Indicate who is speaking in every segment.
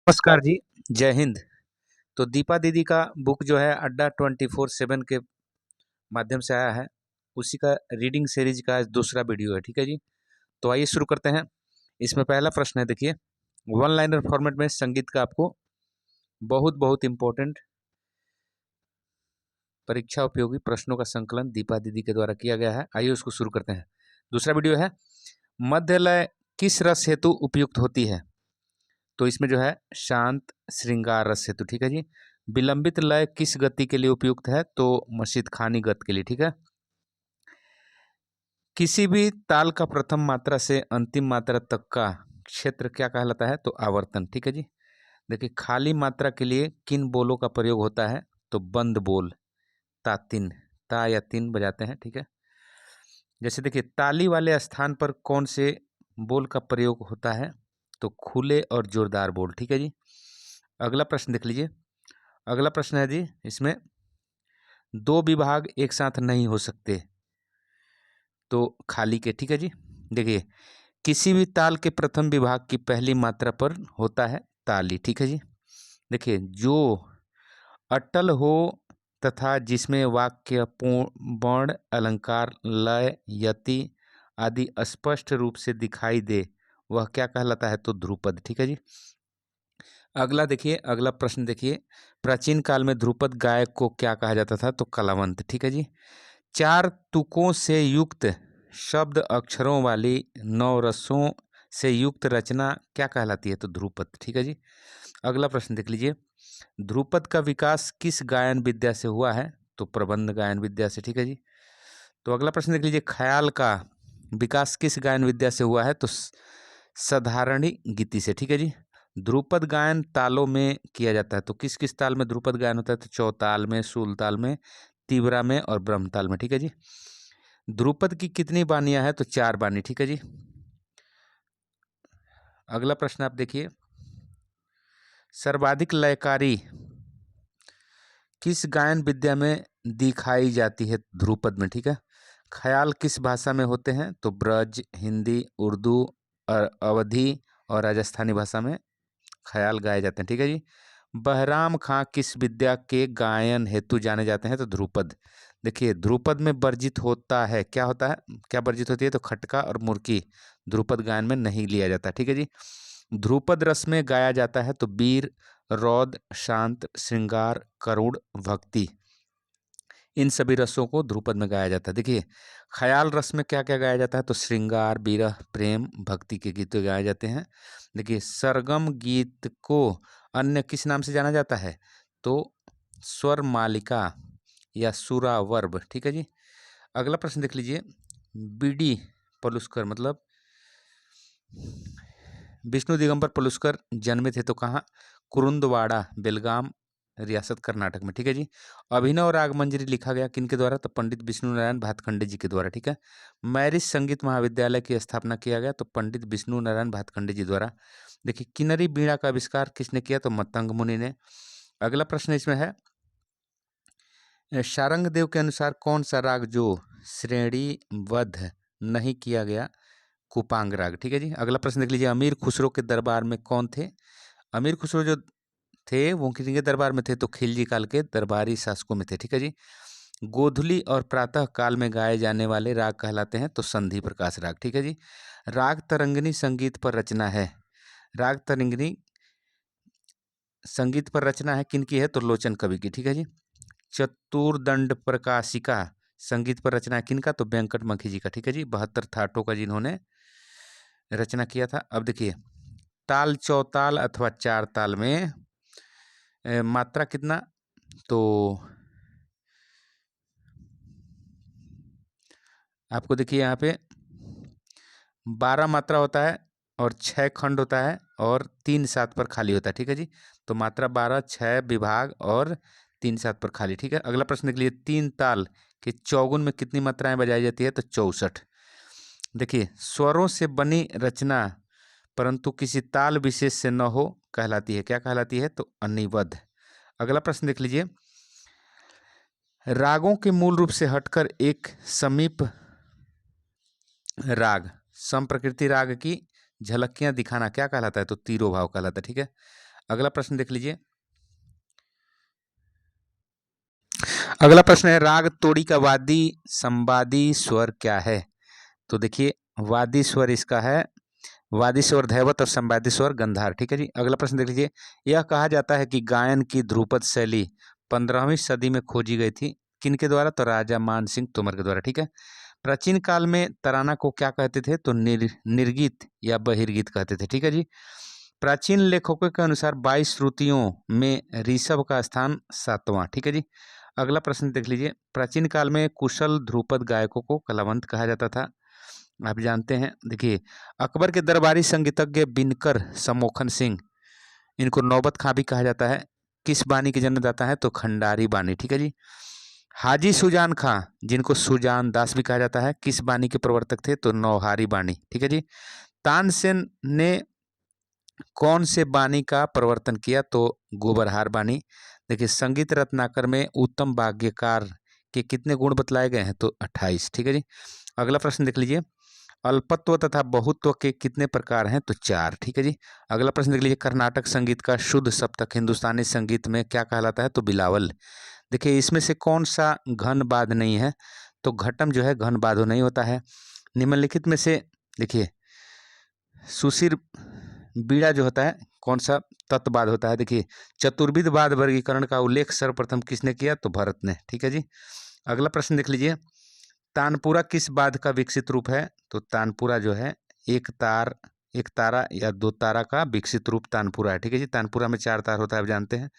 Speaker 1: नमस्कार जी। जय हिंद। तो दीपा दीदी का बुक जो है अड्डा 24/7 के माध्यम से आया है, उसी का रीडिंग सीरीज का आज दूसरा वीडियो है। ठीक है जी, तो आइए शुरू करते हैं। इसमें पहला प्रश्न है, देखिए, वन लाइनर फॉर्मेट में संगीत का आपको बहुत बहुत इम्पोर्टेंट परीक्षा उपयोगी प्रश्नों का संकलन दीपा दीदी के द्वारा किया गया है। आइए उसको शुरू करते हैं। दूसरा वीडियो है, मध्य लय किस रस हेतु उपयुक्त होती है? तो इसमें जो है शांत श्रृंगार रस हेतु। ठीक है जी। विलंबित लय किस गति के लिए उपयुक्त है? तो मशीद खानी गत के लिए। ठीक है। किसी भी ताल का प्रथम मात्रा से अंतिम मात्रा तक का क्षेत्र क्या कहलाता है? तो आवर्तन। ठीक है जी। देखिए, खाली मात्रा के लिए किन बोलों का प्रयोग होता है? तो बंद बोल, तातिन, ता या तीन बजाते हैं। ठीक है। जैसे देखिए, ताली वाले स्थान पर कौन से बोल का प्रयोग होता है? तो खुले और जोरदार बोल। ठीक है जी। अगला प्रश्न देख लीजिए। अगला प्रश्न है जी, इसमें दो विभाग एक साथ नहीं हो सकते, तो खाली के। ठीक है जी। देखिए, किसी भी ताल के प्रथम विभाग की पहली मात्रा पर होता है ताली। ठीक है जी। देखिए, जो अटल हो तथा जिसमें वाक्य पूर्ण वर्ण अलंकार लय यति आदि स्पष्ट रूप से दिखाई दे, वह क्या कहलाता है? तो ध्रुपद। ठीक है जी। अगला देखिए, अगला प्रश्न देखिए, प्राचीन काल में ध्रुपद गायक को क्या कहा जाता था? तो कलावंत। ठीक है जी। चार तुकों से युक्त शब्द अक्षरों वाली नौ रसों से युक्त रचना क्या कहलाती है? तो ध्रुपद। ठीक है जी। अगला प्रश्न देख लीजिए, ध्रुपद का विकास किस गायन विद्या से हुआ है? तो प्रबंध गायन विद्या से। ठीक है जी। तो अगला प्रश्न देख लीजिए, ख्याल का विकास किस गायन विद्या से हुआ है? तो साधारणी गीति से। ठीक है जी। ध्रुपद गायन तालों में किया जाता है, तो किस किस ताल में ध्रुपद गायन होता है? तो चौताल में, सूलताल में, तीव्रा में और ब्रह्मताल में। ठीक है जी। ध्रुपद की कितनी बानियां हैं? तो चार बानी। ठीक है जी। अगला प्रश्न आप देखिए, सर्वाधिक लयकारी किस गायन विद्या में दिखाई जाती है? ध्रुपद में। ठीक है। ख्याल किस भाषा में होते हैं? तो ब्रज, हिंदी, उर्दू और अवधी और राजस्थानी भाषा में ख्याल गाए जाते हैं। ठीक है जी। बहराम खां किस विद्या के गायन हेतु जाने जाते हैं? तो ध्रुपद। देखिए, ध्रुपद में वर्जित होता है, क्या होता है, क्या वर्जित होती है? तो खटका और मुर्की ध्रुपद गायन में नहीं लिया जाता। ठीक है जी। ध्रुपद रस में गाया जाता है तो वीर, रौद्र, शांत, श्रृंगार, करुण, भक्ति, इन सभी रसों को ध्रुपद में गाया जाता है। देखिए, ख्याल रस में क्या क्या गाया जाता है? तो श्रृंगार, विरह, प्रेम, भक्ति के गीत गाए जाते हैं। देखिए, सरगम गीत को अन्य किस नाम से जाना जाता है? तो स्वर मालिका या सुरावर्ब। ठीक है जी। अगला प्रश्न देख लीजिए, बीडी पलुस्कर मतलब विष्णु दिगंबर पलुस्कर जन्मे थे तो कहाँ? कुरुंदवाड़ा, बेलगाम, रियासत कर्नाटक में। ठीक है जी। अभिनव राग मंजरी लिखा गया किनके द्वारा? तो पंडित विष्णु नारायण भातखंडे जी के द्वारा। ठीक है। मैरिज संगीत महाविद्यालय की स्थापना किया गया तो पंडित विष्णु नारायण भातखंडे जी द्वारा। देखिए, किन्नरी बीड़ा का आविष्कार किसने किया? तो मतंग मुनि ने। अगला प्रश्न इसमें है, शारंग देव के अनुसार कौन सा राग जो श्रेणीबद्ध नहीं किया गया? कुपांग राग। ठीक है जी। अगला प्रश्न देख लीजिए, अमीर खुसरो के दरबार में कौन थे? अमीर खुसरो जो थे वो किनके दरबार में थे? तो खिलजी काल के दरबारी शासकों में थे। ठीक है जी। गोधूली और प्रातः काल में गाए जाने वाले राग कहलाते हैं तो संधि प्रकाश राग। ठीक है जी। राग तरंगिणी संगीत पर रचना है, राग तरंगिणी संगीत पर रचना है किनकी है? तो लोचन कवि की। ठीक है जी। चतुर्दंड प्रकाशिका संगीत पर रचना है किनका? तो वेंकट मखी जी का। ठीक है जी। 72 थाटों का जिन्होंने रचना किया था। अब देखिए, ताल चौताल अथवा चार ताल में मात्रा कितना? तो आपको देखिए यहाँ पे 12 मात्रा होता है और 6 खंड होता है और 3/7 पर खाली होता है। ठीक है जी। तो मात्रा 12, 6 विभाग और 3/7 पर खाली। ठीक है। अगला प्रश्न देख लीजिए, तीन ताल के चौगुन में कितनी मात्राएं बजाई जाती है? तो 64। देखिए, स्वरों से बनी रचना परंतु किसी ताल विशेष से न हो कहलाती है, क्या कहलाती है? तो अनिबद्ध। अगला प्रश्न देख लीजिए, रागों के मूल रूप से हटकर एक समीप राग सम प्रकृति राग की झलकियां दिखाना क्या कहलाता है? तो तिरोभाव कहलाता है। ठीक है। अगला प्रश्न देख लीजिए। अगला प्रश्न है राग तोड़ी का वादी संवादी स्वर क्या है? तो देखिए वादी स्वर इसका है वादी स्वर धैवत और संवादी स्वर गंधार। ठीक है जी। अगला प्रश्न देख लीजिए। यह कहा जाता है कि गायन की ध्रुपद शैली 15वीं सदी में खोजी गई थी, किनके द्वारा? तो राजा मान सिंह तोमर के द्वारा। ठीक है। प्राचीन काल में तराना को क्या कहते थे? तो निर्गीत या बहिर्गीत कहते थे। ठीक है जी। प्राचीन लेखकों के अनुसार 22 श्रुतियों में ऋषभ का स्थान 7वां। ठीक है जी। अगला प्रश्न देख लीजिए। प्राचीन काल में कुशल ध्रुपद गायकों को कलावंत कहा जाता था, आप जानते हैं। देखिए अकबर के दरबारी संगीतज्ञ बिनकर समोखन सिंह, इनको नौबत खां भी कहा जाता है, किस बानी के जन्मदाता है? तो खंडारी बानी। ठीक है जी। हाजी सुजान खां, जिनको सुजान दास भी कहा जाता है, किस बानी के प्रवर्तक थे? तो नौहारी बानी। ठीक है जी। तानसेन ने कौन से बानी का प्रवर्तन किया? तो गोबरहार बानी। देखिए संगीत रत्नाकर में उत्तम वाग्यकार के कितने गुण बतलाए गए हैं? तो 28। ठीक है जी। अगला प्रश्न देख लीजिए। अल्पत्व तथा बहुत्व के कितने प्रकार हैं? तो 4। ठीक है जी। अगला प्रश्न देख लीजिए। कर्नाटक संगीत का शुद्ध सप्तक हिंदुस्तानी संगीत में क्या कहलाता है? तो बिलावल। देखिए इसमें से कौन सा घन बाध नहीं है? तो घटम जो है घन बाधो नहीं होता है। निम्नलिखित में से देखिए सुशिर बीड़ा जो होता है कौन सा तत्वाद होता है? देखिए चतुर्विध वाद वर्गीकरण का उल्लेख सर्वप्रथम किसने किया? तो भरत ने। ठीक है जी। अगला प्रश्न देख लीजिए। तानपुरा किस बाध का विकसित रूप है? तो तानपुरा जो है एक तारा या 2 तारा का विकसित रूप तानपुरा है। ठीक है जी। तानपुरा में 4 तार होता है, आप जानते हैं।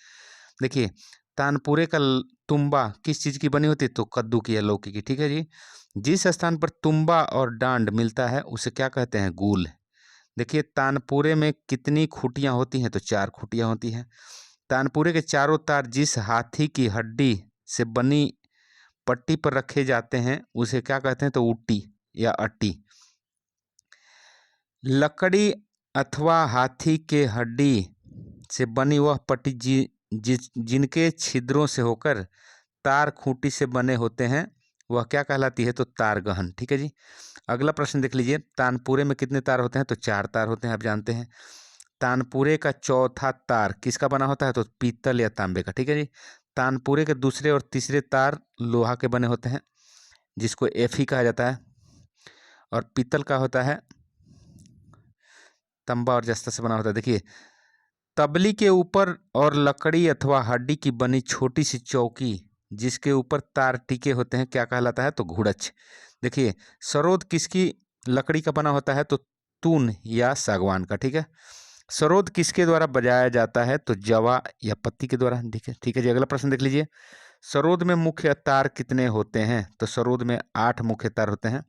Speaker 1: देखिए तानपुरे का तुम्बा किस चीज की बनी होती है? तो कद्दू की या लौकी की। ठीक है जी। जिस स्थान पर तुम्बा और डांड मिलता है उसे क्या कहते हैं? गूल। देखिए तानपुरे में कितनी खूटियां होती हैं? तो 4 खूटियां होती हैं। तानपुरे के चारों तार जिस हाथी की हड्डी से बनी पट्टी पर रखे जाते हैं उसे क्या कहते हैं? तो उट्टी या अट्टी। लकड़ी अथवा हाथी के हड्डी से बनी वह पट्टी जिनके छिद्रों से होकर तार खूंटी से बने होते हैं वह क्या कहलाती है? तो तार गहन। ठीक है जी। अगला प्रश्न देख लीजिए। तानपुरे में कितने तार होते हैं? तो 4 तार होते हैं, आप जानते हैं। तानपुरे का चौथा तार किसका बना होता है? तो पीतल या तांबे का। ठीक है जी। तानपुरे के दूसरे और तीसरे तार लोहा के बने होते हैं, जिसको एफी कहा जाता है, और पीतल का होता है तंबा और जस्ता से बना होता है। देखिए तबली के ऊपर और लकड़ी अथवा हड्डी की बनी छोटी सी चौकी जिसके ऊपर तार टिके होते हैं क्या कहलाता है? तो घुड़च। देखिए सरोद किसकी लकड़ी का बना होता है? तो तून या सागवान का। ठीक है। सरोद किसके द्वारा बजाया जाता है? तो जवा या पत्ती के द्वारा। ठीक है। ठीक है जी। अगला प्रश्न देख लीजिए। सरोद में मुख्य तार कितने होते हैं? तो सरोद में 8 मुख्य तार होते हैं।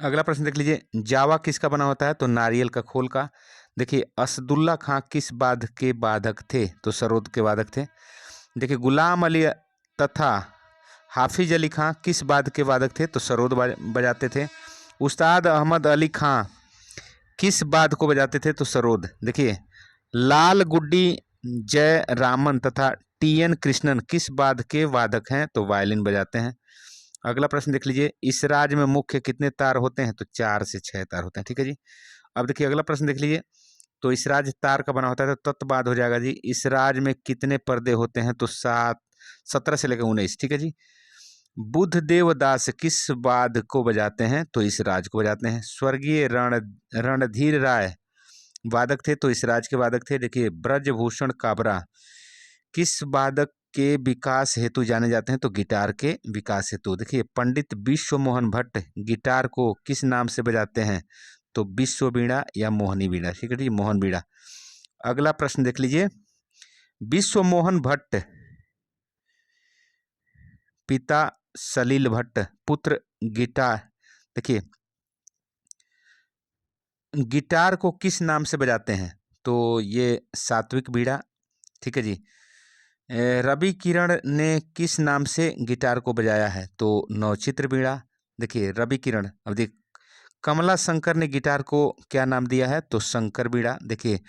Speaker 1: अगला प्रश्न देख लीजिए। जावा किसका बना होता है? तो नारियल का खोल का। देखिए असदुल्ला खां किस बाध के बाधक थे? तो सरोद के बाधक थे। देखिए गुलाम अली तथा हाफिज अली खां किस बाध के वादक थे? तो सरोद बजाते थे। उस्ताद अहमद अली खां किस बाध को बजाते थे? तो सरोद। देखिए लाल गुड्डी जय रामन तथा टीएन कृष्णन किस बाध के वादक हैं? तो वायलिन बजाते हैं। अगला प्रश्न देख लीजिए। इस राज में मुख्य कितने तार होते हैं? तो 4 से 6 तार होते हैं। ठीक है जी। अब देखिए अगला प्रश्न देख लीजिए। तो इस राज तार का बना होता है तो तत्बाद हो जाएगा जी। इस राज में कितने पर्दे होते हैं? तो 17 से लेकर 19। ठीक है जी। बुद्ध देवदास किस वाद को बजाते हैं? तो इस राज को बजाते हैं। स्वर्गीय रणधीर राय वादक थे, तो इस राज के वादक थे। देखिए ब्रजभूषण काबरा किस वादक के विकास हेतु जाने जाते हैं? तो गिटार के विकास हेतु। देखिए पंडित विश्व मोहन भट्ट गिटार को किस नाम से बजाते हैं? तो विश्व बीड़ा या मोहनी बीड़ा। ठीक है जी। मोहन बीड़ा। अगला प्रश्न देख लीजिए। विश्व मोहन भट्ट पिता सलील भट्ट पुत्र गिटार। देखिए गिटार को किस नाम से बजाते हैं? तो ये सात्विक बीड़ा। ठीक है जी। रवि किरण ने किस नाम से गिटार को बजाया है? तो नवचित्र बीड़ा। देखिए रवि किरण। अब देख कमला शंकर ने गिटार को क्या नाम दिया है? तो शंकर बीड़ा। देखिए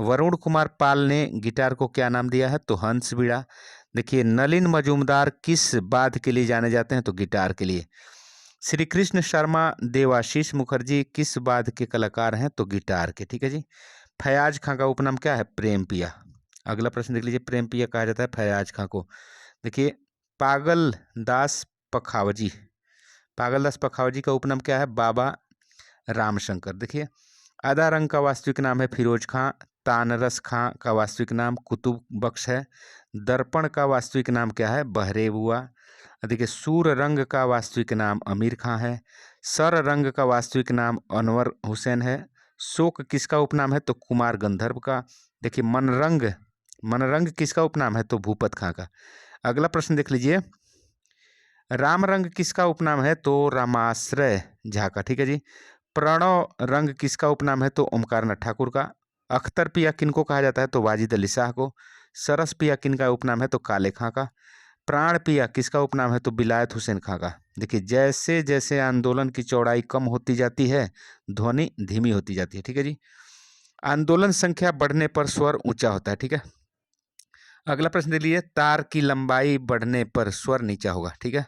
Speaker 1: वरुण कुमार पाल ने गिटार को क्या नाम दिया है? तो हंस बीड़ा। देखिए नलिन मजूमदार किस वाद्य के लिए जाने जाते हैं? तो गिटार के लिए। श्री कृष्ण शर्मा देवाशीष मुखर्जी किस वाद्य के कलाकार हैं? तो गिटार के। ठीक है जी। फयाज खां का उपनाम क्या है? प्रेम पिया। अगला प्रश्न देख लीजिए, प्रेम पिया कहा जाता है फयाज खां को। देखिए, पागल दास पखावजी, पागल दास पखावजी का उपनाम क्या है? बाबा रामशंकर। देखिए, आधा रंग का वास्तविक नाम है फिरोज खां, तानरस खां का वास्तविक नाम कुतुब बख्श है, दर्पण का वास्तविक नाम क्या है? बहरे बुआ। देखिए, सूर रंग का वास्तविक नाम अमीर खां है, सर रंग का वास्तविक नाम अनवर हुसैन है, शोक किसका उपनाम है? तो कुमार गंधर्व का। देखिए, मनरंग, मनरंग किसका उपनाम है? तो भूपत खां का। अगला प्रश्न देख लीजिए, राम रंग किसका उपनाम है? तो रामाश्रय झा का। ठीक है जी। प्रणव रंग किसका उपनाम है? तो ओमकारनाथ ठाकुर का। अख्तर पिया किनको कहा जाता है? तो वाजिद अली शाह को। सरस पिया किनका उपनाम है? तो काले खां का। प्राण पिया किसका उपनाम है? तो बिलायत हुसैन खां का। देखिए, जैसे जैसे आंदोलन की चौड़ाई कम होती जाती है, ध्वनि धीमी होती जाती है। ठीक है जी। आंदोलन संख्या बढ़ने पर स्वर ऊंचा होता है। ठीक है। अगला प्रश्न देख लीजिए, तार की लंबाई बढ़ने पर स्वर नीचा होगा। ठीक है,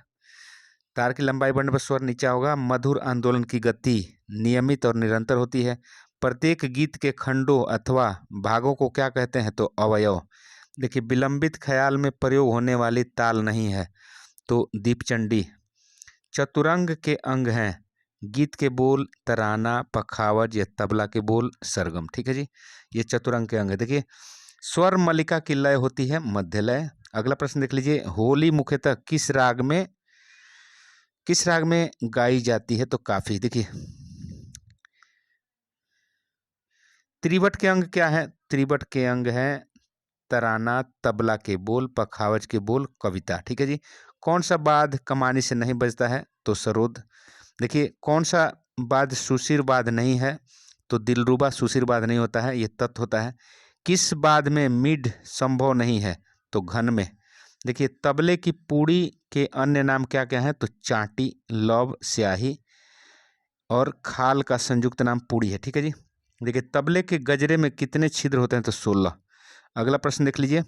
Speaker 1: तार की लंबाई बढ़ने पर स्वर नीचा होगा। मधुर आंदोलन की गति नियमित और निरंतर होती है। प्रत्येक गीत के खंडों अथवा भागों को क्या कहते हैं? तो अवयव। देखिए, विलंबित ख्याल में प्रयोग होने वाली ताल नहीं है, तो दीपचंडी। चतुरंग के अंग हैं गीत के बोल, तराना, पखावज या तबला के बोल, सरगम। ठीक है जी, ये चतुरंग के अंग है। देखिए, स्वर मलिका की लय होती है मध्य लय। अगला प्रश्न देख लीजिए, होली मुख्यतः किस राग में गाई जाती है? तो काफी। देखिए, त्रिवट के अंग क्या है? त्रिवट के अंग है तराना, तबला के बोल, पखावज के बोल, कविता। ठीक है जी। कौन सा बाध कमानी से नहीं बजता है? तो सरोद। देखिए, कौन सा बाध सुशिर बाध नहीं है? तो दिलरुबा सुशिर बाध नहीं होता है, ये तत् होता है। किस बाध में मिड संभव नहीं है? तो घन में। देखिए, तबले की पूड़ी के अन्य नाम क्या क्या हैं? तो चाटी, लौव, स्याही और खाल का संयुक्त नाम पूड़ी है। ठीक है जी। देखिए, तबले के गजरे में कितने छिद्र होते हैं? तो 16। अगला प्रश्न देख लीजिए,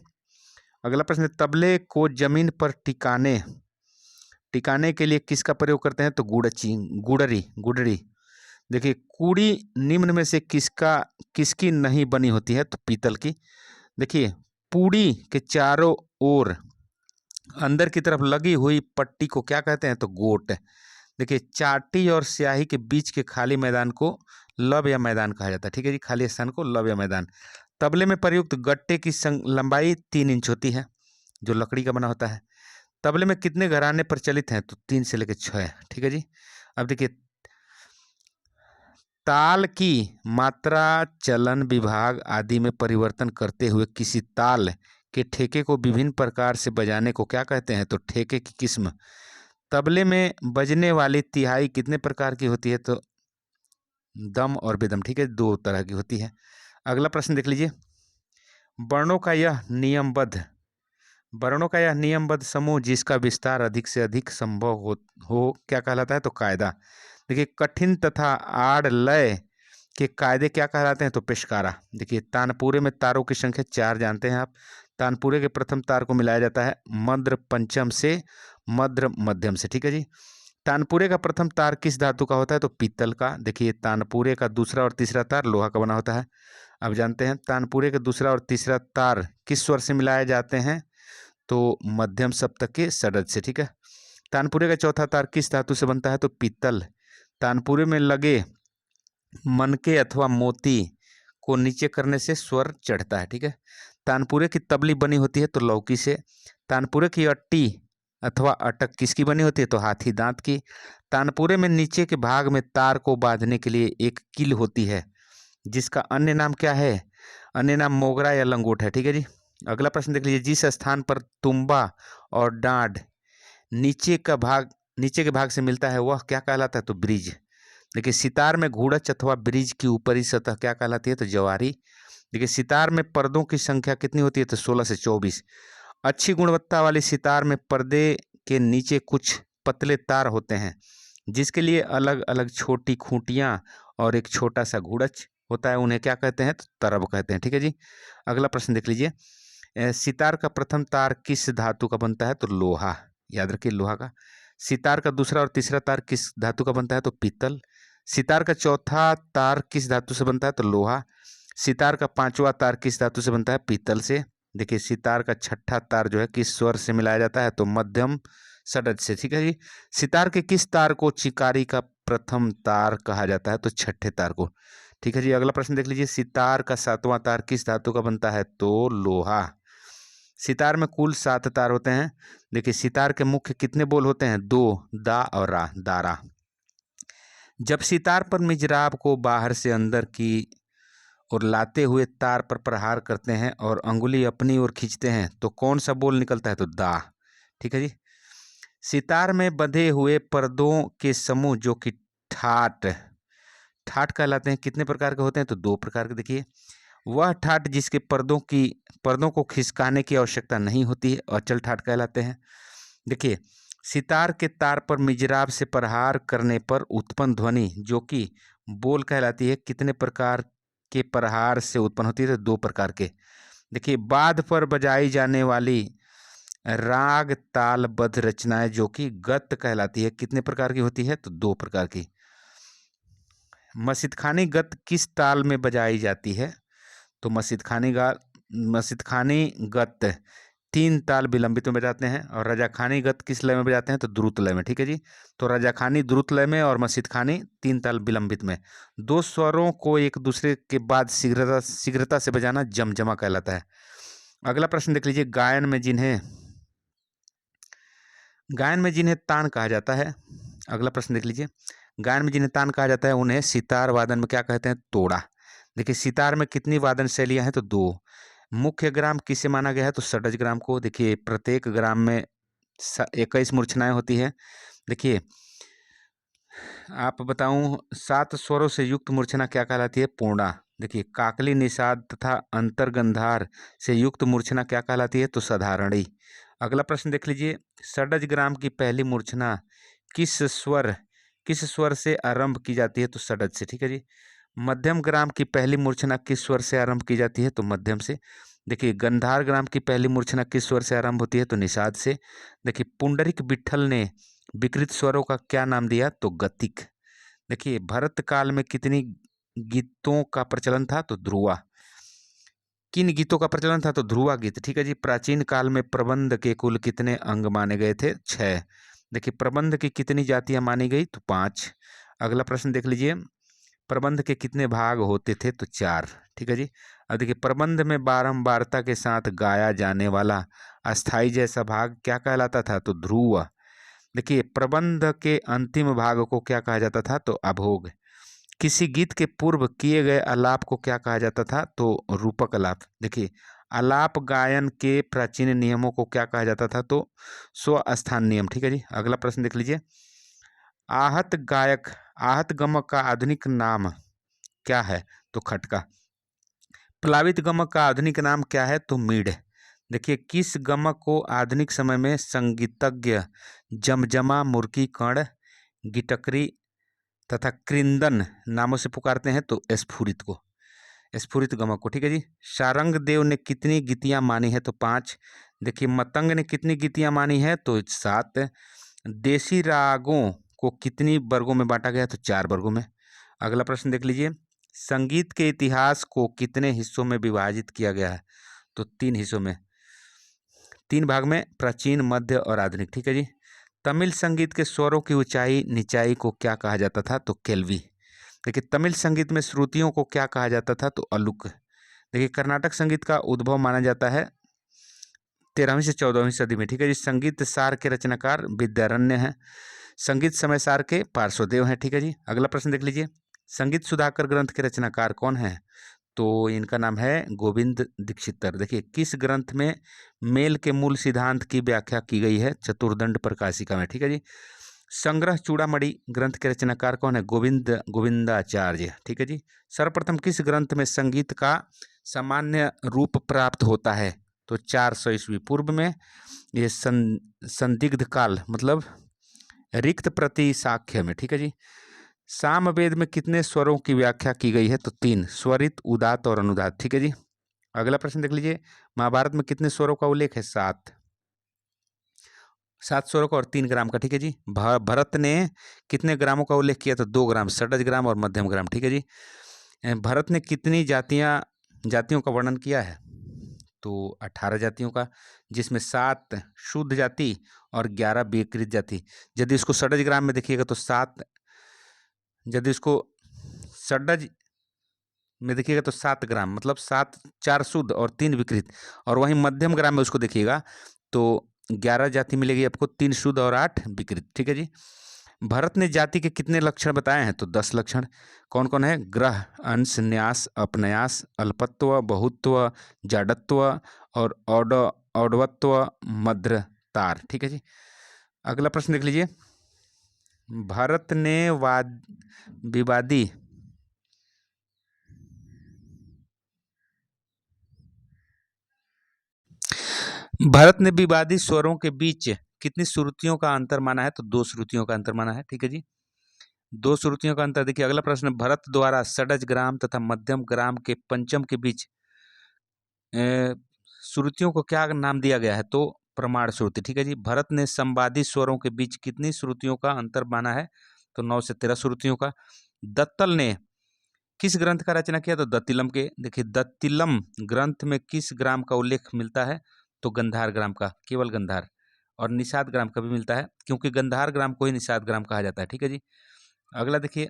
Speaker 1: अगला प्रश्न, तबले को जमीन पर टिकाने टिकाने के लिए किसका प्रयोग करते हैं? तो गुड़री। देखिए, कूड़ी निम्न में से किसकी नहीं बनी होती है? तो पीतल की। देखिए, पूड़ी के चारों ओर अंदर की तरफ लगी हुई पट्टी को क्या कहते हैं? तो गोट। देखिए, चाटी और स्याही के बीच के खाली मैदान को लब या मैदान कहा जाता है। ठीक है जी, खाली स्थान को लब या मैदान। तबले में प्रयुक्त गट्टे की लंबाई 3 इंच होती है, जो लकड़ी का बना होता है। तबले में कितने घराने प्रचलित हैं? तो 3 से लेकर 6। ठीक है जी। अब देखिए, ताल की मात्रा, चलन, विभाग आदि में परिवर्तन करते हुए किसी ताल के ठेके को विभिन्न प्रकार से बजाने को क्या कहते हैं? तो ठेके की किस्म। तबले में बजने वाली तिहाई कितने प्रकार की होती है? तो दम और बेदम। ठीक है, 2 तरह की होती है। अगला प्रश्न देख लीजिए, वर्णों का यह नियमबद्ध वर्णों का यह नियमबद्ध समूह जिसका विस्तार अधिक से अधिक संभव हो क्या कहलाता है? तो कायदा। देखिए, कठिन तथा आड़ लय के कायदे क्या कहलाते हैं? तो पेशकारा। देखिए, तानपुरे में तारों की संख्या 4 जानते हैं आप। तानपुरे के प्रथम तार को मिलाया जाता है मद्र पंचम से मद्र मध्यम से। ठीक है जी। तानपुरे का प्रथम तार किस धातु का होता है? तो पीतल का। देखिए, तानपुरे का दूसरा और तीसरा तार लोहा का बना होता है। अब जानते हैं तानपुरे का दूसरा और तीसरा तार किस स्वर से मिलाए जाते हैं? तो मध्यम सप्तक के षडज से। ठीक है। तानपुरे का चौथा तार किस धातु से बनता है? तो पीतल। तानपुरे में लगे मनके अथवा मोती को नीचे करने से स्वर चढ़ता है। ठीक है। तानपुरे की तबली बनी होती है तो लौकी से। तानपुरे की अट्टी अथवा अटक किसकी बनी होती है? तो हाथी दांत की। तानपुरे में नीचे के भाग में तार को बांधने के लिए एक कील होती है जिसका अन्य नाम क्या है? अन्य नाम मोगरा या लंगोट है। ठीक है जी। अगला प्रश्न देख लीजिए, जिस स्थान पर तुम्बा और डांड नीचे के भाग से मिलता है वह क्या कहलाता है? तो ब्रिज। देखिए, सितार में घुड़च अथवा ब्रिज की ऊपरी सतह क्या कहलाती है? तो जवारी। देखिए, सितार में पर्दों की संख्या कितनी होती है? तो 16 से 24। अच्छी गुणवत्ता वाली सितार में पर्दे के नीचे कुछ पतले तार होते हैं जिसके लिए अलग अलग छोटी खूंटियां और एक छोटा सा घुड़च होता है, उन्हें क्या कहते हैं? तो तरब कहते हैं। ठीक है जी। अगला प्रश्न देख लीजिए, सितार का प्रथम तार किस धातु का बनता है? तो लोहा। याद रखिए, लोहा का। सितार का दूसरा और तीसरा तार किस धातु का बनता है? तो पीतल। सितार का चौथा तार किस धातु से बनता है? तो लोहा। सितार का 5वां तार किस धातु से बनता है? पीतल से। देखिए सितार का 6ठा तार जो है किस स्वर से मिलाया जाता है? तो मध्यम षड्ज से। ठीक है जी। सितार के किस तार को चिकारी का प्रथम तार कहा जाता है? तो 6ठे तार को। ठीक है जी। अगला प्रश्न देख लीजिए, सितार का 7वां तार किस धातु का बनता है? तो लोहा। सितार में कुल 7 तार होते हैं। देखिए सितार के मुख्य कितने बोल होते हैं? 2, दा और रा, दारा। जब सितार पर मिजराब को बाहर से अंदर की और लाते हुए तार पर प्रहार करते हैं और अंगुली अपनी ओर खींचते हैं तो कौन सा बोल निकलता है? तो दा। ठीक है जी। सितार में बंधे हुए पर्दों के समूह जो कि ठाट ठाट कहलाते हैं, कितने प्रकार के होते हैं? तो 2 प्रकार के। देखिए वह ठाट जिसके पर्दों को खिसकाने की आवश्यकता नहीं होती है, अचल ठाट कहलाते हैं। देखिए सितार के तार पर मिजराब से प्रहार करने पर उत्पन्न ध्वनि जो कि बोल कहलाती है, कितने प्रकार के प्रहार से उत्पन्न होती है? तो 2 प्रकार के। देखिए बाध पर बजाई जाने वाली राग तालबद्ध रचनाएं जो कि गत कहलाती है, कितने प्रकार की होती है? तो 2 प्रकार की। मसीदखानी गत किस ताल में बजाई जाती है? तो मसीदखानी गत 3 ताल विलंबित में बजाते हैं और रजाखानी गत किस लय में बजाते हैं? तो द्रुत लय में। ठीक है जी। तो रजाखानी द्रुत लय में और मसीदखानी 3 ताल विलंबित में। 2 स्वरों को एक दूसरे के बाद शीघ्रता से बजाना जमजमा कहलाता है। अगला प्रश्न देख लीजिए, गायन में जिन्हें तान कहा जाता है। अगला प्रश्न देख लीजिए, गायन में जिन्हें तान कहा जाता है उन्हें सितार वादन में क्या कहते हैं? तोड़ा। देखिए सितार में कितनी वादन शैलियां हैं? तो 2। मुख्य ग्राम किसे माना गया है? तो षड्ज ग्राम को। देखिए प्रत्येक ग्राम में 21 मूर्छनाएं होती है। देखिए आप बताऊं 7 स्वरों से युक्त मूर्छना क्या कहलाती है? पूर्णा। देखिए काकली निषाद तथा अंतर्गंधार से युक्त मूर्छना क्या कहलाती है? तो साधारणी। अगला प्रश्न देख लीजिए, षड्ज ग्राम की पहली मूर्छना किस स्वर से आरंभ की जाती है? तो षड्ज से। ठीक है जी। मध्यम ग्राम की पहली मूर्छना किस स्वर से आरंभ की जाती है? तो मध्यम से। देखिए गंधार ग्राम की पहली मूर्छना किस स्वर से आरंभ होती है? तो निषाद से। देखिए पुंडरीक विट्ठल ने विकृत स्वरों का क्या नाम दिया? तो गतिक। देखिए भरत काल में कितनी गीतों का प्रचलन था? तो ध्रुवा। किन गीतों का प्रचलन था? तो ध्रुवा गीत। ठीक है जी। प्राचीन काल में प्रबंध के कुल कितने अंग माने गए थे? 6। देखिए प्रबंध की कितनी जातियां मानी गई? तो 5। अगला प्रश्न देख लीजिए, प्रबंध के कितने भाग होते थे? तो 4। ठीक है जी। अब देखिए प्रबंध में बारंबारता के साथ गाया जाने वाला अस्थाई जैसा भाग क्या कहलाता था? तो ध्रुव। देखिए प्रबंध के अंतिम भाग को क्या कहा जाता था? तो अभोग। किसी गीत के पूर्व किए गए आलाप को क्या कहा जाता था? तो रूपक आलाप। देखिए आलाप गायन के प्राचीन नियमों को क्या कहा जाता था? तो स्वस्थान नियम। ठीक है जी। अगला प्रश्न देख लीजिए, आहत गमक का आधुनिक नाम क्या है? तो खटका। प्लावित गमक का आधुनिक नाम क्या है? तो मीढ़। देखिए किस गमक को आधुनिक समय में संगीतज्ञ जमजमा, मुर्की, कर्ण, गिटकरी तथा कृंदन नामों से पुकारते हैं? तो स्फुरित को, स्फुरित गमक को। ठीक है जी। शारंग देव ने कितनी गीतियां मानी है? तो 5। देखिए मतंग ने कितनी गीतियां मानी है? तो 7। देशी रागों को कितनी वर्गों में बांटा गया? तो 4 वर्गों में। अगला प्रश्न देख लीजिए, संगीत के इतिहास को कितने हिस्सों में विभाजित किया गया है? तो 3 हिस्सों में, 3 भाग में, प्राचीन, मध्य और आधुनिक। ठीक है जी। तमिल संगीत के स्वरों की ऊंचाई नीचाई को क्या कहा जाता था? तो केल्वी। देखिए तमिल संगीत में श्रुतियों को क्या कहा जाता था? तो अलुक। देखिए कर्नाटक संगीत का उद्भव माना जाता है 13वीं से 14वीं सदी में। ठीक है जी। संगीत सार के रचनाकार विद्यारण्य हैं। संगीत समय सार के पार्श्वदेव हैं। ठीक है जी। अगला प्रश्न देख लीजिए, संगीत सुधाकर ग्रंथ के रचनाकार कौन हैं? तो इनका नाम है गोविंद दीक्षितर। देखिए किस ग्रंथ में मेल के मूल सिद्धांत की व्याख्या की गई है? चतुर्दंड प्रकाशिका में। ठीक है जी। संग्रह चूड़ामणि ग्रंथ के रचनाकार कौन है? गोविंदाचार्य। ठीक है जी। सर्वप्रथम किस ग्रंथ में संगीत का सामान्य रूप प्राप्त होता है? तो 400 ईस्वी पूर्व में। ये संदिग्ध काल मतलब रिक्त प्रति साख्य में। ठीक है जी। सामवेद में कितने स्वरों की व्याख्या की गई है? तो 3, स्वरित, उदात और अनुदात। ठीक है जी। अगला प्रश्न देख लीजिए, महाभारत में कितने स्वरों का उल्लेख है? 7 स्वरों का और 3 ग्राम का। ठीक है जी। भरत ने कितने ग्रामों का उल्लेख किया? तो 2 ग्राम, षड्ज ग्राम और मध्यम ग्राम। ठीक है जी। भारत ने कितनी जातियों का वर्णन किया है? तो 18 जातियों का, जिसमें 7 शुद्ध जाति और 11 विकृत जाति। यदि इसको षडज ग्राम में देखिएगा तो 7, यदि इसको षडज में देखिएगा तो 7 ग्राम, मतलब 7, 4 शुद्ध और 3 विकृत। और वहीं मध्यम ग्राम में उसको देखिएगा तो 11 जाति मिलेगी आपको, 3 शुद्ध और 8 विकृत। ठीक है जी। भारत ने जाति के कितने लक्षण बताए हैं? तो 10 लक्षण। कौन कौन है? ग्रह, अंश, न्यास, अपन्यास, अल्पत्व, बहुत्व, जाडत्व और औडवत्व, मध्य तार। ठीक है जी। अगला प्रश्न देख लीजिए। भारत ने विवादी भारत ने विवादी स्वरों के बीच कितनी श्रुतियों का अंतर माना है? तो 2 श्रुतियों का अंतर माना है। ठीक है जी। 2 श्रुतियों का अंतर। देखिए अगला प्रश्न, भरत द्वारा षडज ग्राम तथा मध्यम ग्राम के पंचम के बीच श्रुतियों को क्या नाम दिया गया है? तो प्रमाण श्रुति। ठीक है जी। भरत ने संवादी स्वरों के बीच कितनी श्रुतियों का अंतर माना है? तो 9 से 13 श्रुतियों का। दत्तल ने किस ग्रंथ का रचना किया? तो दत्तिलम के। देखिए दत्तिलम ग्रंथ में किस ग्राम का उल्लेख मिलता है? तो गंधार ग्राम का, केवल गंधार। और निषाद ग्राम का भी मिलता है, क्योंकि गंधार ग्राम को ही निषाद ग्राम कहा जाता है। ठीक है जी। अगला देखिए,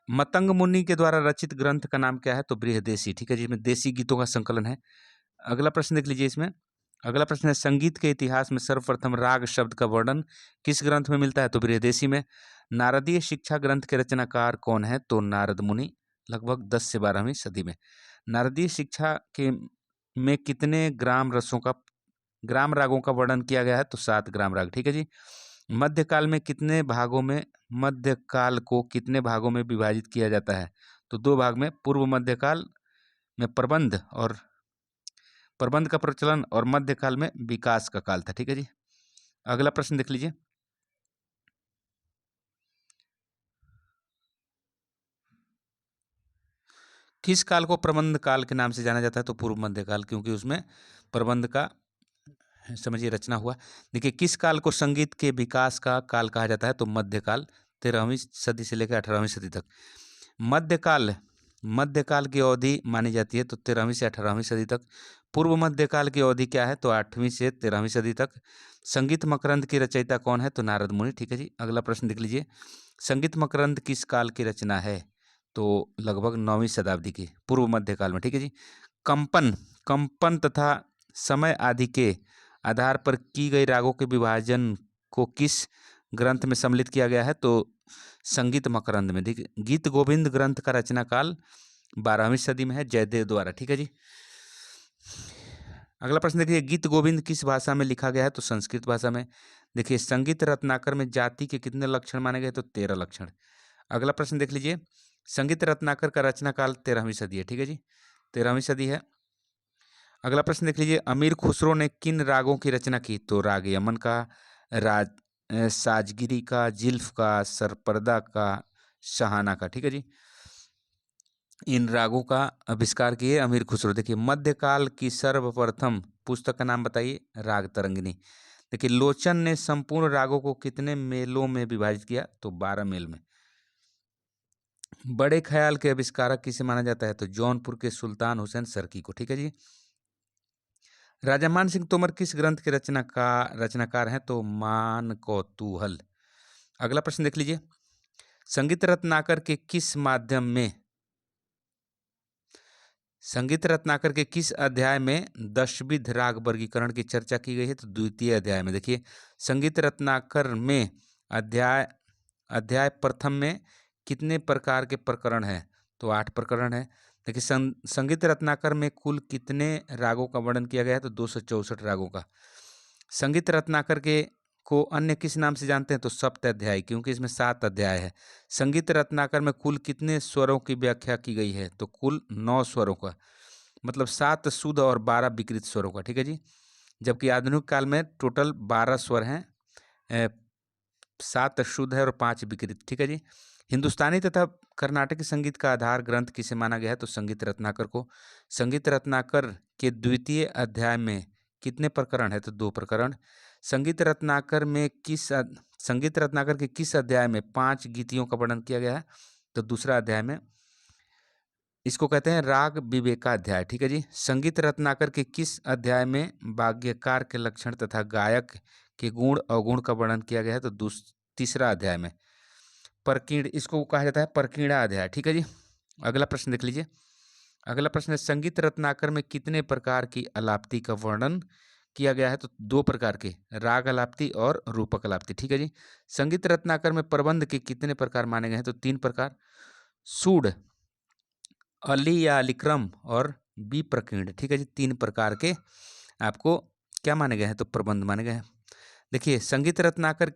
Speaker 1: मतंग मुनि के द्वारा रचित ग्रंथ का नाम क्या है? तो बृहदेशी। ठीक है जी, इसमें देसी गीतों का संकलन है। अगला प्रश्न देख लीजिए इसमें। अगला प्रश्न है, संगीत के इतिहास में सर्वप्रथम राग शब्द का वर्णन किस ग्रंथ में मिलता है? तो बृहदेशी में। नारदीय शिक्षा ग्रंथ के रचनाकार कौन है? तो नारद मुनि, लगभग 10 से 12वीं सदी में। नारदीय शिक्षा के में कितने ग्राम रागों का वर्णन किया गया है? तो 7 ग्राम राग। ठीक है जी। मध्यकाल को कितने भागों में विभाजित किया जाता है? तो 2 भाग में। पूर्व मध्यकाल में प्रबंध का प्रचलन और मध्यकाल में विकास का काल था। ठीक है जी। अगला प्रश्न देख लीजिए। किस काल को प्रबंध काल के नाम से जाना जाता है? तो पूर्व मध्यकाल, क्योंकि उसमें प्रबंध का समझिए रचना हुआ। देखिए किस काल को संगीत के विकास का काल कहा जाता है? तो मध्यकाल, 13वीं सदी से लेकर 18वीं सदी तक। मध्यकाल की अवधि मानी जाती है तो 13वीं से 18वीं सदी तक। पूर्व मध्यकाल की अवधि क्या है? तो 8वीं से 13वीं सदी तक। संगीत मकरंद की रचयिता कौन है? तो नारद मुनि। ठीक है जी। अगला प्रश्न देख लीजिए। संगीत मकरंद किस काल की रचना है? तो लगभग 9वीं शताब्दी की, पूर्व मध्यकाल में। ठीक है जी। कंपन तथा समय आदि के आधार पर की गई रागों के विभाजन को किस ग्रंथ में सम्मिलित किया गया है? तो संगीत मकरंद में। देखिए गीत गोविंद ग्रंथ का रचना काल 12वीं सदी में है, जयदेव द्वारा। ठीक है जी। अगला प्रश्न देखिए, गीत गोविंद किस भाषा में लिखा गया है? तो संस्कृत भाषा में। देखिए संगीत रत्नाकर में जाति के कितने लक्षण माने गए? तो 13 लक्षण। अगला प्रश्न देख लीजिए, संगीत रत्नाकर का रचना काल 13वीं सदी है। ठीक है जी, 13वीं सदी है। अगला प्रश्न देख लीजिए, अमीर खुसरो ने किन रागों की रचना की? तो राग यमन का, राज साजगिरी का, जिल्फ का, सरपर्दा का, शहाना का। ठीक है जी। इन रागों का आविष्कार किए अमीर खुसरो। देखिए मध्यकाल की सर्वप्रथम पुस्तक का नाम बताइए। राग तरंगिणी। देखिए लोचन ने संपूर्ण रागों को कितने मेलों में विभाजित किया? तो 12 मेल में। बड़े ख्याल के आविष्कारक किसे माना जाता है? तो जौनपुर के सुल्तान हुसैन सरकी को। ठीक है जी। राजा मान सिंह तोमर किस ग्रंथ के रचनाकार हैं? तो मान कौतूहल। अगला प्रश्न देख लीजिए, संगीत रत्नाकर के किस अध्याय में दशविध राग वर्गीकरण की चर्चा की गई है? तो द्वितीय अध्याय में। देखिए संगीत रत्नाकर में अध्याय प्रथम में कितने प्रकार के प्रकरण हैं? तो 8 प्रकरण है। देखिए संगीत रत्नाकर में कुल कितने रागों का वर्णन किया गया है? तो 264 रागों का। संगीत रत्नाकर को अन्य किस नाम से जानते हैं? तो सप्त अध्याय, क्योंकि इसमें 7 अध्याय है। संगीत रत्नाकर में कुल कितने स्वरों की व्याख्या की गई है? तो कुल 9 स्वरों का, मतलब 7 शुद्ध और 12 विकृत स्वरों का। ठीक है जी। जबकि आधुनिक काल में टोटल 12 स्वर हैं, 7 शुद्ध है और 5 विकृत। ठीक है जी। हिंदुस्तानी तथा कर्नाटकी संगीत का आधार ग्रंथ किसे माना गया है? तो संगीत रत्नाकर को। संगीत रत्नाकर के द्वितीय अध्याय में कितने प्रकरण है? तो 2 प्रकरण। संगीत रत्नाकर के किस अध्याय में 5 गीतियों का वर्णन किया गया है? तो दूसरा अध्याय में। इसको कहते हैं राग विवेकाध्याय, ठीक है जी। संगीत रत्नाकर के किस अध्याय में वाग्यकार के लक्षण तथा गायक के गुण अवगुण का वर्णन किया गया है? तो तीसरा अध्याय में। परकीण, इसको कहा जाता है परकीणा अध्याय, ठीक है जी। अगला प्रश्न देख लीजिए। अगला प्रश्न है, संगीत रत्नाकर में कितने प्रकार की अलाप्ति का वर्णन किया गया है? तो 2 प्रकार के, राग अलाप्ति और रूपक अलाप्ति, ठीक है जी। संगीत रत्नाकर में प्रबंध के कितने प्रकार माने गए हैं? तो 3 प्रकार, सूढ़, अली या अलिक्रम और विप्रकीर्ण, ठीक है जी। 3 प्रकार के आपको क्या माने गए हैं? तो प्रबंध माने गए हैं। देखिए, संगीत रत्नाकर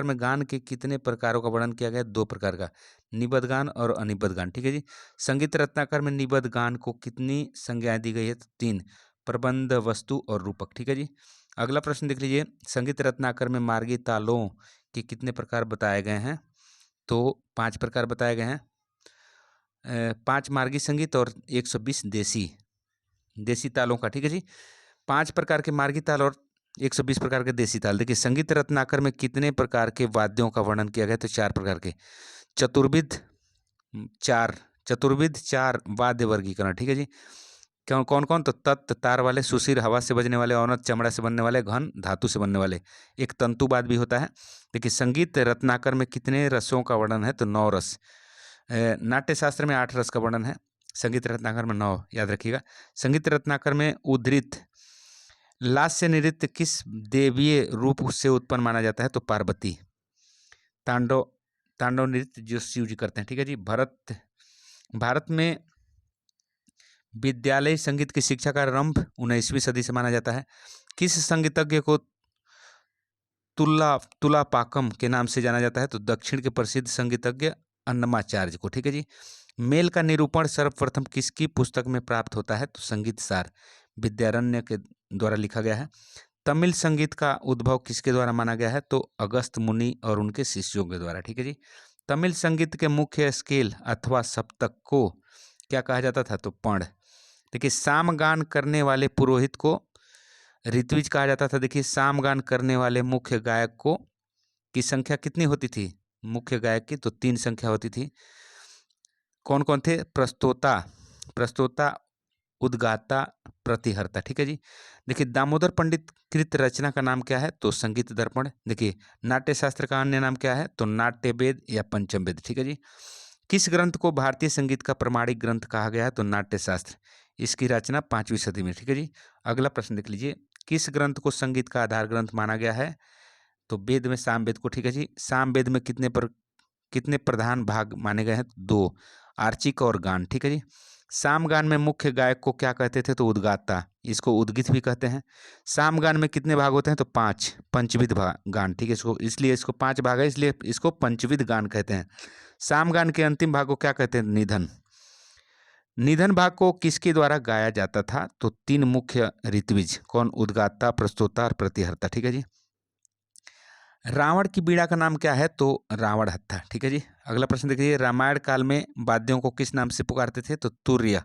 Speaker 1: में गान के कितने प्रकारों का वर्णन किया गया है? 2 प्रकार का, निबद्ध गान और अनिबद्ध गान, ठीक है जी। संगीत रत्नाकर में निबद्ध गान को कितनी संज्ञाएं दी गई है? तो 3, प्रबंध, वस्तु और रूपक, ठीक है जी। अगला प्रश्न देख लीजिए। संगीत रत्नाकर में मार्गी तालों के कितने प्रकार बताए गए हैं? तो 5 प्रकार बताए गए हैं। 5 मार्गी संगीत और 120 देसी तालों का, ठीक है जी। 5 प्रकार के मार्गी ताल और 120 प्रकार के देसी ताल। देखिए, संगीत रत्नाकर में कितने प्रकार के वाद्यों का वर्णन किया गया? तो 4 प्रकार के, चतुर्विध 4 वाद्य वर्गीकरण, ठीक है जी। कौन कौन? तो तत्, तार वाले, सुशिर, हवा से बजने वाले, औनत, चमड़ा से बनने वाले, घन, धातु से बनने वाले, एक तंतुवाद भी होता है। देखिए, संगीत रत्नाकर में कितने रसों का वर्णन है? तो 9 रस। नाट्य शास्त्र में 8 रस का वर्णन है, संगीत रत्नाकर में 9, याद रखिएगा। संगीत रत्नाकर में उद्धृत लास्य नृत्य किस देवीय रूप से उत्पन्न माना जाता है? तो पार्वती। तांडव नृत्य जो शिव जी करते हैं, ठीक है जी। भारत में विद्यालय संगीत की शिक्षा का आरंभ 19वीं सदी से माना जाता है। किस संगीतज्ञ को तुलापाकम के नाम से जाना जाता है? तो दक्षिण के प्रसिद्ध संगीतज्ञ अन्नमाचार्य को, ठीक है जी। मेल का निरूपण सर्वप्रथम किसकी पुस्तक में प्राप्त होता है? तो संगीत सार, विद्यारण्य के द्वारा लिखा गया है। तमिल संगीत का उद्भव किसके द्वारा माना गया है? तो अगस्त मुनि और उनके शिष्यों के द्वारा, ठीक है जी। तमिल संगीत के मुख्य स्केल अथवा सप्तक को क्या कहा जाता था? तो पढ़। देखिए, सामगान करने वाले पुरोहित को ऋत्विज कहा जाता था। देखिए, सामगान करने वाले मुख्य गायक को की संख्या कितनी होती थी? मुख्य गायक की तो 3 संख्या होती थी। कौन कौन थे? प्रस्तोता, उद्गाता, प्रतिहर्ता, ठीक है जी। देखिए, दामोदर पंडित कृत रचना का नाम क्या है? तो संगीत दर्पण। देखिए, नाट्य शास्त्र का अन्य नाम क्या है? तो नाट्य वेद या पंचम वेद, ठीक है जी। किस ग्रंथ को भारतीय संगीत का प्रमाणिक ग्रंथ कहा गया है? तो नाट्य शास्त्र। इसकी रचना 5वीं सदी में, ठीक है जी। अगला प्रश्न देख लीजिए। किस ग्रंथ को संगीत का आधार ग्रंथ माना गया है? तो वेद में सामवेद को, ठीक है जी। सामवेद में कितने प्रधान भाग माने गए हैं? 2, आर्चिक और गान, ठीक है जी। सामगान में मुख्य गायक को क्या कहते थे? तो उद्गाता, इसको उद्गीत भी कहते हैं। सामगान में कितने भाग होते हैं? तो 5, पंचविध गान, ठीक है। इसलिए इसको 5 भाग है, इसलिए इसको पंचविध गान कहते हैं। सामगान के अंतिम भाग को क्या कहते हैं? निधन। निधन भाग को किसके द्वारा गाया जाता था? तो 3 मुख्य ऋत्विज, कौन? उद्गाता, प्रस्तोता और प्रतिहर्ता, ठीक है जी। रावण की बीड़ा का नाम क्या है? तो रावण हत्था, ठीक है जी। अगला प्रश्न देखिए। रामायण काल में वाद्यों को किस नाम से पुकारते थे? तो तुर्य।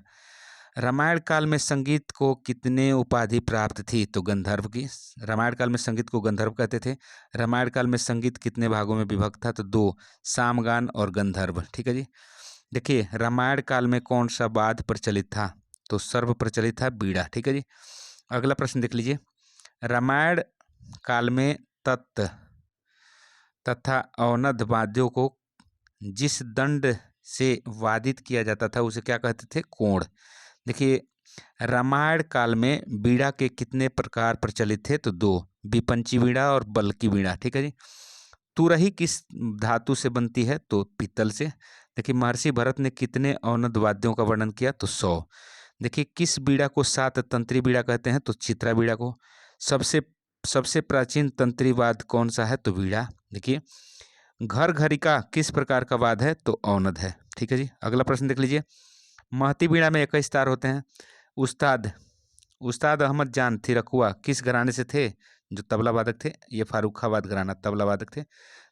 Speaker 1: रामायण काल में संगीत को कितने उपाधि प्राप्त थी? तो गंधर्व की। रामायण काल में संगीत को गंधर्व कहते थे। रामायण काल में संगीत कितने भागों में विभक्त था? तो 2, सामगान और गंधर्व, ठीक है जी। देखिए, रामायण काल में कौन सा वाद्य प्रचलित था? तो सर्व प्रचलित था बीड़ा, ठीक है जी। अगला प्रश्न देख लीजिए। रामायण काल में तत् तथा अवनद्ध वाद्यों को जिस दंड से वादित किया जाता था उसे क्या कहते थे? कोण। देखिए, रामायण काल में बीड़ा के कितने प्रकार प्रचलित थे? तो 2, विपंची बीड़ा और बल्कि बीड़ा, ठीक है जी। तुरही किस धातु से बनती है? तो पीतल से। देखिए, महर्षि भरत ने कितने अवनद्ध वाद्यों का वर्णन किया? तो 100। देखिए, किस बीड़ा को 7 तंत्री बीड़ा कहते हैं? तो चित्रा बीड़ा को। सबसे सबसे प्राचीन तंत्री वाद्य कौन सा है? तो बीड़ा। देखिए, घर घरिका किस प्रकार का वाद्य है? तो अवनद्ध है, ठीक है जी। अगला प्रश्न देख लीजिए। महती बीड़ा में 21 तार होते हैं। उस्ताद अहमद जान थिरकुआ किस घराने से थे? जो तबला वादक थे, ये फारुखाबाद घराना तबला वादक थे।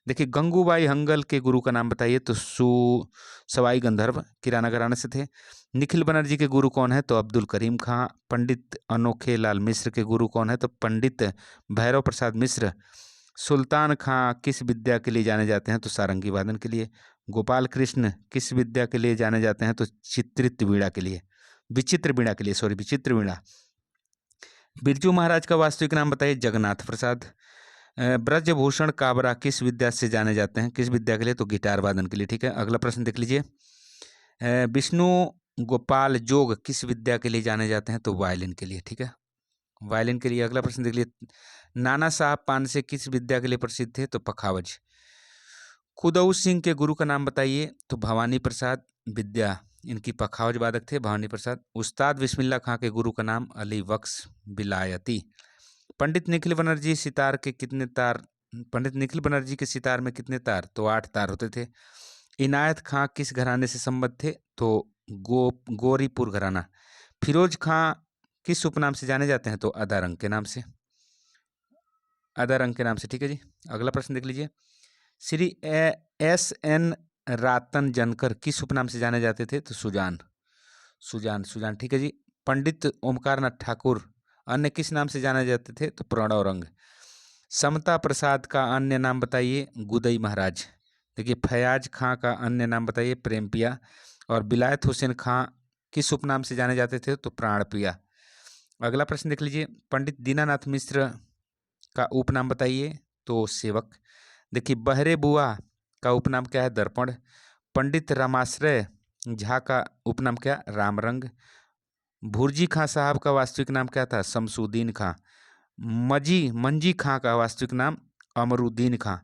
Speaker 1: देखिए, गंगूबाई हंगल के गुरु का नाम बताइए? तो सवाई गंधर्व किराना घराने से थे। निखिल बनर्जी के गुरु कौन है? तो अब्दुल करीम खां। पंडित अनोखे लाल मिश्र के गुरु कौन है? तो पंडित भैरव प्रसाद मिश्र। सुल्तान खां किस विद्या के लिए जाने जाते हैं? तो सारंगी वादन के लिए। गोपाल कृष्ण किस विद्या के लिए जाने जाते हैं? तो चित्रित वीणा के लिए, विचित्र वीणा के लिए, सॉरी, विचित्र वीणा। बिरजू महाराज का वास्तविक नाम बताइए? जगन्नाथ प्रसाद। ब्रजभूषण काबरा किस विद्या से जाने जाते हैं? किस विद्या के लिए? तो गिटार वादन के लिए। ठीक है, अगला प्रश्न देख लीजिए। विष्णु गोपाल जोग किस विद्या के लिए जाने जाते हैं? तो वायलिन के लिए। ठीक है, वायलिन के लिए। अगला प्रश्न देख लीजिए। नाना साहब पानसे किस विद्या के लिए प्रसिद्ध थे? तो पखावज। खुदऊ सिंह के गुरु का नाम बताइए? तो भवानी प्रसाद विद्या, इनकी पखावज वादक थे भवानी प्रसाद। उस्ताद बिस्मिल्लाह खां के गुरु का नाम? अली बख्श बिलायती। पंडित निखिल बनर्जी सितार के कितने तार, पंडित निखिल बनर्जी के सितार में कितने तार? तो 8 तार होते थे। इनायत खां किस घराने से संबद्ध थे? तो गोरीपुर घराना। फिरोज खां किस उपनाम से जाने जाते हैं? तो अदारंग के नाम से, अदारंग के नाम से। ठीक है जी, अगला प्रश्न देख लीजिए। श्री S.N. रातन जनकर किस उपनाम से जाने जाते थे? तो सुजान, सुजान, सुजान। ठीक है जी। पंडित ओमकारनाथ ठाकुर अन्य किस नाम से जाने जाते थे? तो प्रणव रंग। समता प्रसाद का अन्य नाम बताइए? गुदई महाराज। देखिए, फयाज खां का अन्य नाम बताइए? प्रेमपिया। और बिलायत हुसैन खां किस उपनाम से जाने जाते थे? तो प्राणपिया। अगला प्रश्न देख लीजिए। पंडित दीनानाथ मिश्र का उपनाम बताइए? तो सेवक। देखिए, बहरे बुआ का उपनाम क्या है? दर्पण। पंडित रामाश्रय झा का उपनाम क्या? रामरंग। भुर्जी खां साहब का वास्तविक नाम क्या था? शमसुद्दीन खां। मंजी खां का वास्तविक नाम? अमरुद्दीन खां।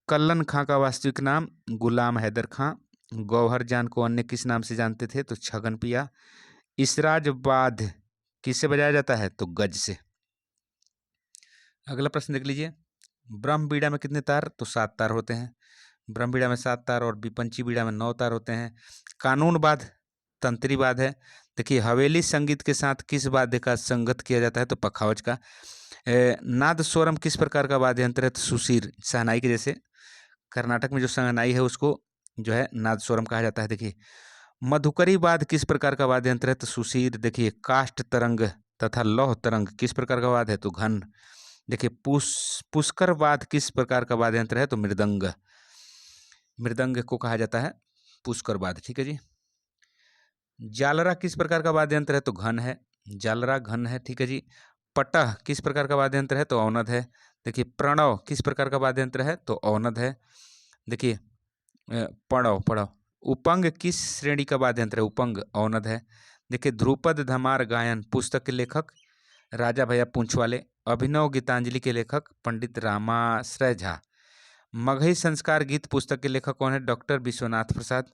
Speaker 1: कल्लन खां का वास्तविक नाम? गुलाम हैदर खां। गौहर जान को अन्य किस नाम से जानते थे? तो छगन पिया। इसराज बाध किससे बजाया जाता है? तो गज से। अगला प्रश्न देख लीजिए। ब्रह्म बीड़ा में कितने तार? तो 7 तार होते हैं। ब्रह्म बीड़ा में 7 तार और विपंची बीड़ा में 9 तार होते हैं। कानून बाध तंत्री वाद्य है। देखिए, हवेली संगीत के साथ किस वाद्य का संगत किया जाता है? तो पखावज का। नाद स्वरम किस प्रकार का वाद्य यंत्र है? तो सुशीर, शहनाई के जैसे। कर्नाटक में जो शहनाई है उसको जो है नाद स्वरम कहा जाता है। देखिए, मधुकरी वाद्य किस प्रकार का वाद्य यंत्र है? तो सुशीर। देखिए, काष्ठ तरंग तथा लौह तरंग किस प्रकार का वाद्य है? तो घन। देखिए, पुष्कर वाद्य किस प्रकार का वाद्य यंत्र है? तो मृदंग, मृदंग को कहा जाता है पुष्कर वाद्य। ठीक है जी। जालरा किस प्रकार का वाद्य यंत्र है? तो घन है, जालरा घन है। ठीक है जी। पटह किस प्रकार का वाद्य यंत्र है? तो औनद है। देखिए, प्रणव किस प्रकार का वाद्य यंत्र है? तो औनद है। देखिए, पड़व, पड़व। उपंग किस श्रेणी का वाद्य यंत्र है? उपंग औनद है। देखिए, ध्रुपद धमार गायन पुस्तक के लेखक राजा भैया पूंछ वाले। अभिनव गीतांजलि के लेखक पंडित रामाश्रय झा। मगही संस्कार गीत पुस्तक के लेखक कौन है? डॉक्टर विश्वनाथ प्रसाद।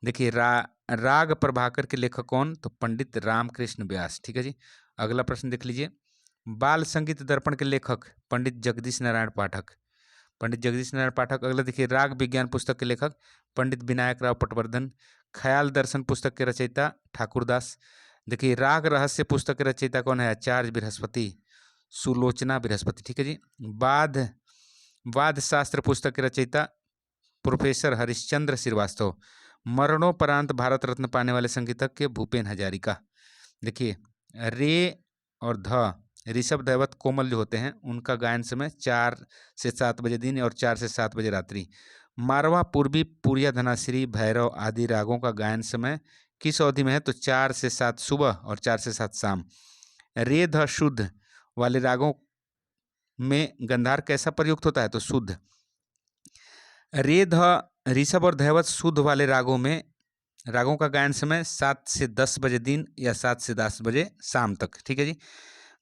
Speaker 1: देखिए, राग प्रभाकर के लेखक कौन? तो पंडित रामकृष्ण व्यास। ठीक है जी। अगला प्रश्न देख लीजिए। बाल संगीत दर्पण के लेखक पंडित जगदीश नारायण पाठक, पंडित जगदीश नारायण पाठक। अगला देखिए, राग विज्ञान पुस्तक के लेखक पंडित विनायक राव पटवर्धन। ख्याल दर्शन पुस्तक के रचयिता ठाकुरदास। देखिए, राग रहस्य पुस्तक के रचयिता कौन है? आचार्य बृहस्पति, सुलोचना बृहस्पति। ठीक है जी। वाद शास्त्र पुस्तक के रचयिता प्रोफेसर हरिश्चंद्र श्रीवास्तव। मरणोपरांत भारत रत्न पाने वाले संगीतज्ञ भूपेन हजारिका। देखिए, रे और ध ऋषभ दैवत कोमल जो होते हैं उनका गायन समय 4 से 7 बजे दिन और 4 से 7 बजे रात्रि। मारवा पूर्वी पुरिया धनाश्री भैरव आदि रागों का गायन समय किस अवधि में है? तो 4 से 7 सुबह और 4 से 7 शाम। रे ध शुद्ध वाले रागों में गंधार कैसा प्रयुक्त होता है? तो शुद्ध। रे ध ऋषभ और धैवत शुद्ध वाले रागों में रागों का गायन समय 7 से 10 बजे दिन या 7 से 10 बजे शाम तक। ठीक है जी।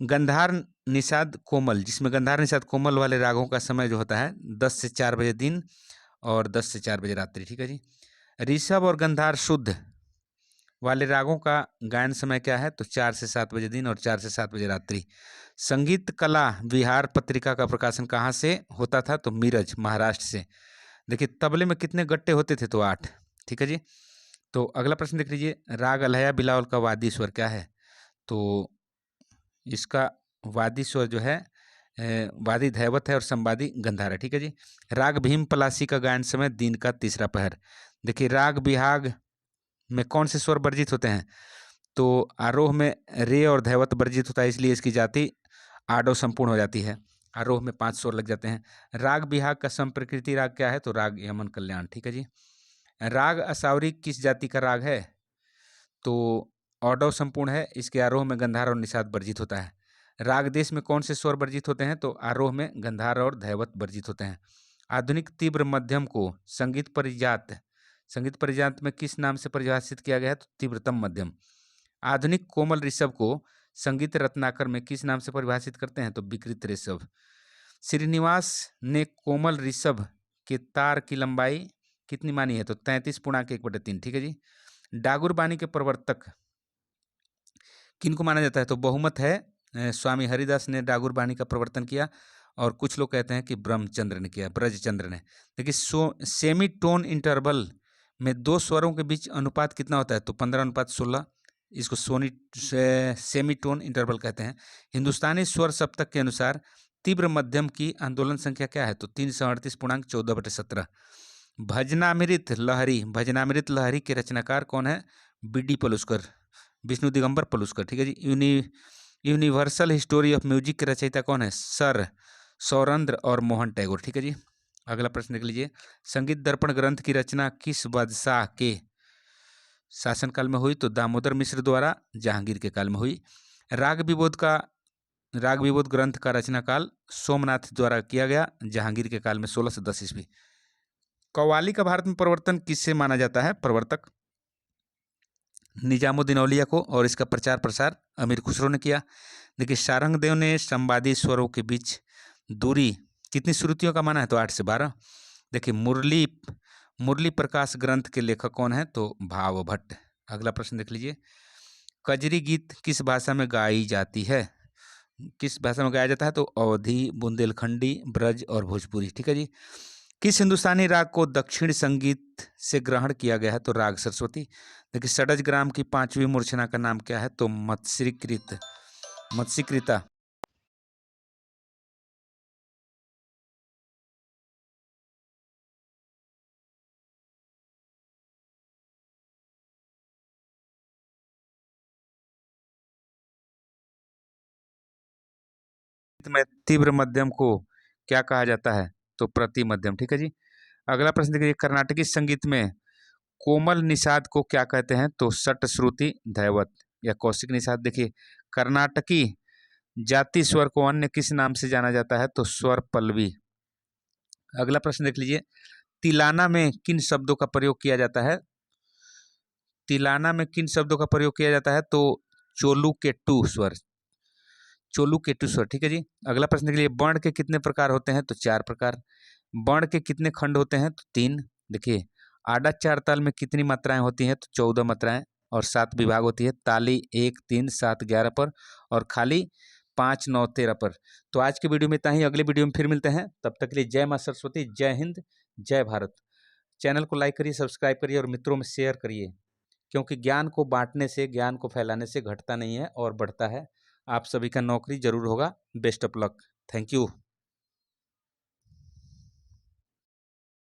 Speaker 1: गंधार निषाद कोमल, जिसमें गंधार निषाद कोमल वाले रागों का समय जो होता है 10 से 4 बजे दिन और 10 से 4 बजे रात्रि। ठीक है जी। ऋषभ और गंधार शुद्ध वाले रागों का गायन समय क्या है? तो 4 से 7 बजे दिन और 4 से 7 बजे रात्रि। संगीत कला विहार पत्रिका का प्रकाशन कहाँ से होता था? तो मीरज, महाराष्ट्र से। देखिए, तबले में कितने गट्टे होते थे? तो 8। ठीक है जी। तो अगला प्रश्न देख लीजिए। राग अलहया बिलावल का वादी स्वर क्या है? तो इसका वादी स्वर जो है वादी धैवत है और संवादी गंधार है। ठीक है जी। राग भीम पलासी का गायन समय दिन का तीसरा पहर। देखिए, राग बिहाग में कौन से स्वर वर्जित होते हैं? तो आरोह में रे और धैवत वर्जित होता है, इसलिए इसकी जाति आडो संपूर्ण हो जाती है। आरोह में 5 स्वर लग जाते हैं। राग बिहाग का संप्रकृति राग क्या है? तो राग यमन कल्याण। ठीक है जी। राग असावरी किस जाति का राग है? तो औडव संपूर्ण है। इसके आरोह में गंधार और निषाद वर्जित होता है। राग देश में कौन से स्वर वर्जित होते हैं? तो आरोह में गंधार और धैवत वर्जित होते हैं। आधुनिक तीव्र मध्यम को संगीत परिजात में किस नाम से परिभाषित किया गया है? तो तीव्रतम मध्यम। आधुनिक कोमल ऋषभ को संगीत रत्नाकर में किस नाम से परिभाषित करते हैं? तो विकृत ऋषभ। श्रीनिवास ने कोमल ऋषभ के तार की लंबाई कितनी मानी है? तो 33.1/3। ठीक है जी। डागुर बानी के प्रवर्तक किनको माना जाता है? तो बहुमत है स्वामी हरिदास ने डागुर बानी का प्रवर्तन किया, और कुछ लोग कहते हैं कि ब्रह्मचंद्र ने किया, ब्रजचंद्र ने। देखिए सेमी टोन इंटरवल में दो स्वरों के बीच अनुपात कितना होता है? तो 15:16। इसको सेमी टोन इंटरवल कहते हैं। हिंदुस्तानी स्वर सप्तक के अनुसार तीव्र मध्यम की आंदोलन संख्या क्या है? तो 338.14/17। भजनामृत लहरी के रचनाकार कौन है? बी.डी. पलुस्कर, विष्णु दिगंबर पलुस्कर। ठीक है जी। यूनिवर्सल हिस्टोरी ऑफ म्यूजिक के रचयिता कौन है? सर सौरेंद्र और मोहन टैगोर। ठीक है जी। अगला प्रश्न देख लीजिए। संगीत दर्पण ग्रंथ की रचना किस बादशाह के शासनकाल में हुई? तो दामोदर मिश्र द्वारा जहांगीर के काल में हुई। राग विबोध ग्रंथ का रचनाकाल सोमनाथ द्वारा किया गया, जहांगीर के काल में 16 से 10 ईस्वी। कव्वाली का भारत में प्रवर्तन किससे माना जाता है? प्रवर्तक निजामुद्दीन औलिया को, और इसका प्रचार प्रसार अमीर खुसरो ने किया। देखिए सारंगदेव ने संवादी स्वरों के बीच दूरी कितनी श्रुतियों का माना है? तो 8 से 12। देखिए मुरली प्रकाश ग्रंथ के लेखक कौन है? तो भाव भट्ट। अगला प्रश्न देख लीजिए। कजरी गीत किस भाषा में गाई जाती है? किस भाषा में गाया जाता है? तो अवधी, बुंदेलखंडी, ब्रज और भोजपुरी। ठीक है जी। किस हिंदुस्तानी राग को दक्षिण संगीत से ग्रहण किया गया है? तो राग सरस्वती। देखिए षडज ग्राम की 5वीं मूर्छना का नाम क्या है? तो मत्स्यकृता। में तीव्र मध्यम को क्या कहा जाता है? तो प्रति मध्यम। ठीक है जी। अगला प्रश्न देखिए। कर्नाटकी संगीत में कोमल निषाद को क्या कहते हैं? तो षट श्रुति धैवत या कौशिक निषाद। देखिए कर्नाटकी जाति स्वर को अन्य किस नाम से जाना जाता है? तो स्वर पल्लवी। अगला प्रश्न देख लीजिए। तिलाना में किन शब्दों का प्रयोग किया जाता है? तिलाना में किन शब्दों का प्रयोग किया जाता है? तो चोलुकेटू स्वर। ठीक है जी। अगला प्रश्न के लिए वर्ण के कितने प्रकार होते हैं? तो 4 प्रकार। वर्ण के कितने खंड होते हैं? तो 3। देखिए आडा चार ताल में कितनी मात्राएं होती हैं? तो 14 मात्राएं, और 7 विभाग होती है। ताली 1, 3, 7, 11 पर, और खाली 5, 9, 13 पर। तो आज के वीडियो में इतना ही। अगले वीडियो में फिर मिलते हैं। तब तक के लिए जय मां सरस्वती, जय हिंद, जय भारत। चैनल को लाइक करिए, सब्सक्राइब करिए और मित्रों में शेयर करिए, क्योंकि ज्ञान को बांटने से, ज्ञान को फैलाने से घटता नहीं है और बढ़ता है। आप सभी का नौकरी जरूर होगा। Best of luck. Thank you.